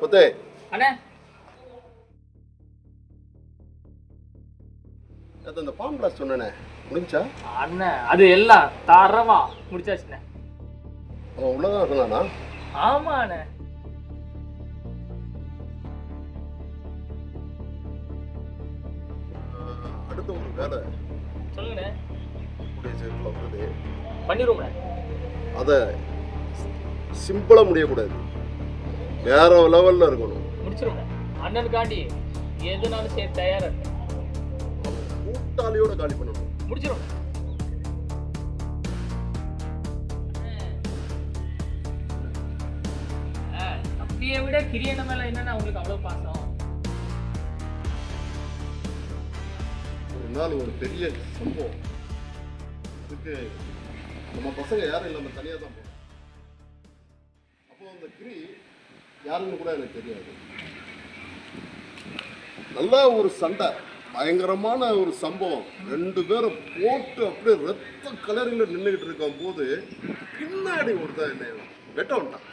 முத்தே அண்ணே அது அந்த பாம் பிளாஸ்ட் சொன்னேனே முடிஞ்சா? அண்ணன் அது எல்லாம் தரமா முடிச்சாச்சுண்ணே. அவன் உள்ளதான் இருந்தானா? ஆமா அண்ணே. அடுத்த ஒரு வேலை சொல்லுங்கண்ணே. கூடிய சீக்கிரத்தில் வருது. பண்ணிடுவோம்ண்ணே. அதை சிம்பிளா முடியக்கூடாது, வேற லெவல்ல இருக்கணும். முடிச்சிருவோம்ண்ணே. அண்ணனுக்காண்டி எதுனாலும் சரி தயாரா இருக்கேன். கூட்டாளியோட காலி பண்ணணும். முடிச்சிருவோம். அப்படியே விட கிரியன மேல என்னன்னா உங்களுக்கு அவ்வளவு பாசம்? ஒரு நாள் ஒரு பெரிய சம்பவம் இதுக்கு நம்ம பசங்க யாரும் இல்லாம தனியா தான் போறோம். அப்போ அந்த கிரி யாருன்னு கூட எனக்கு தெரியாது. நல்லா ஒரு சண்டை, பயங்கரமான ஒரு சம்பவம். 2 பேரும் போட்டு அப்படியே ரத்த கலரில் நின்றுகிட்டு இருக்கும் போது பின்னாடி ஒருத்தன் என்ன வெட்ட விட்டான்.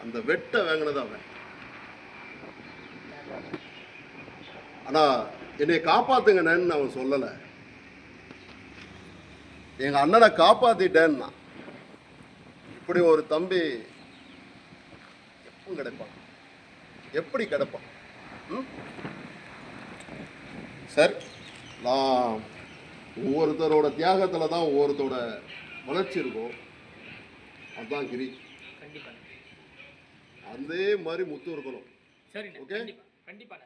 அந்த வெட்ட வாங்கினது அவன். ஆனா என்னை காப்பாத்துங்கன்னு அவன் சொல்லலை. எங்க அண்ணனை காப்பாத்திட்டேன்னா இப்படி ஒரு தம்பி எப்போ கிடைப்பான்? எப்படி கிடைப்பான்? சரி, நான் ஒவ்வொருத்தரோட தியாகத்தில் தான் ஒவ்வொருத்தரோட வளர்ச்சி இருக்கும். அதுதான் கிரி. கண்டிப்பா அதே மாதிரி முத்து இருக்கணும். சரி, ஓகே, கண்டிப்பா.